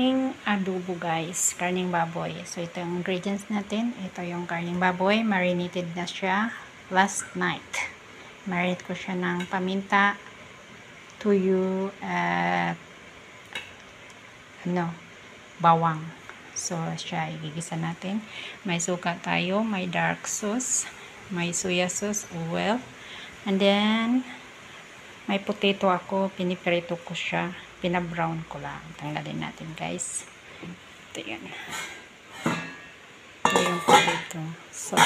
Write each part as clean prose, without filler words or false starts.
aming adobo guys, karning baboy. So ito yung ingredients natin. Ito yung karning baboy, marinated na siya last night. Marinate ko siya ng paminta, tuyo at bawang. So siya igigisa natin. May suka tayo, may dark sauce, may soya sauce, oil, and then may potato ako, piniprito ko siya, pinabrown ko lang. Tanggalin natin guys. Ito yan. Ito yung potato. So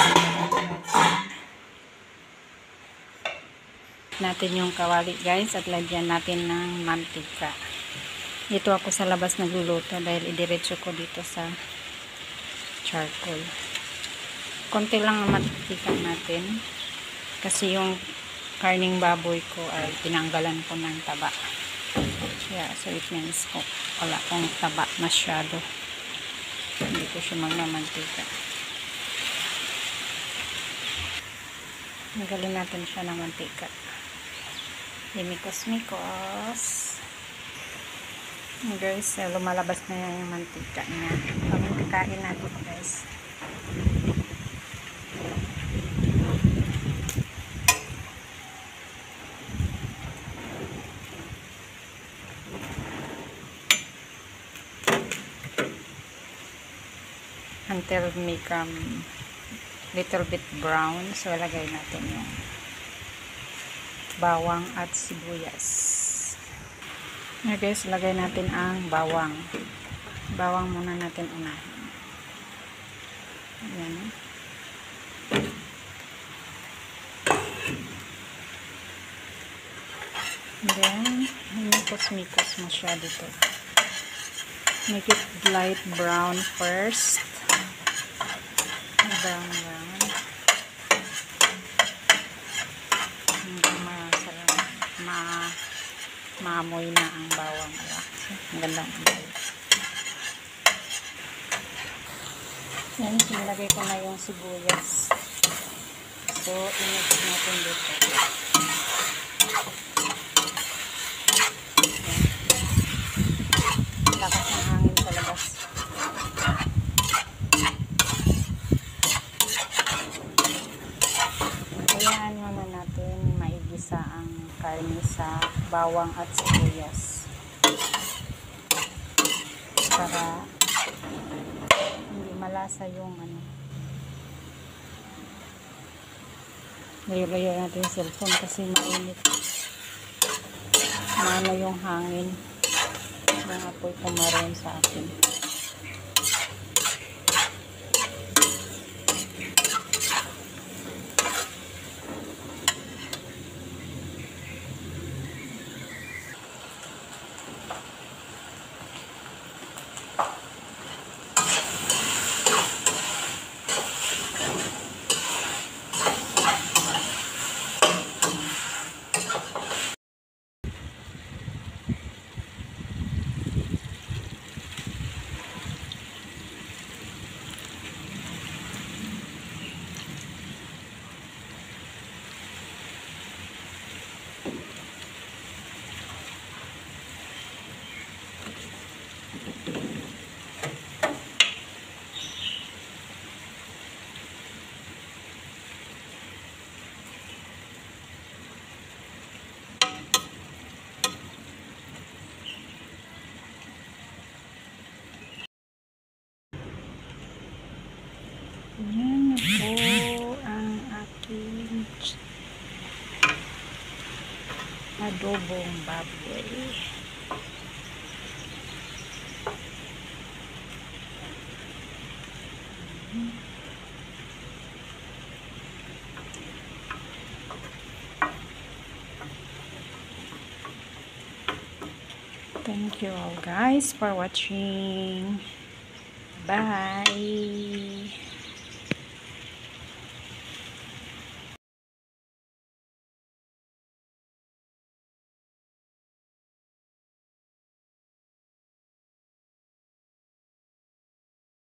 natin yung kawali guys at lagyan natin ng mantika. Dito ako sa labas nagluluto dahil idiretso ko dito sa charcoal. Konti lang ang mantika natin kasi yung karning baboy ko ay tinanggalan ko ng taba. Yeah, so it means wala akong taba masyado. Hindi ko siya magmamantika. Nagalin natin siya ng mantika. Limikos-mikos. Guys, lumalabas na yung mantika niya. Pamintikain natin guys. Until become little bit brown. So lagay natin yung bawang at sibuyas. Now guys, lagay natin ang bawang. Bawang muna natin unahin. Ayan. And then mikos-mikos mo siya dito. Make it light brown first. Brown. Maamoy na ang bawang. Ang gandang amoy. Yan, sinilagay ko na yung sibuyas. So, i-mix natin dito. Lakas ng hangin sa labas. Ayan muna natin maigisa ang karne sa bawang at sibuyas para hindi malasa yung layo-layo natin yung cellphone kasi mainit, maano yung hangin ng apoy kumaroon sa akin. Yan na po ang aking adobong baboy. Thank you all guys for watching. Bye.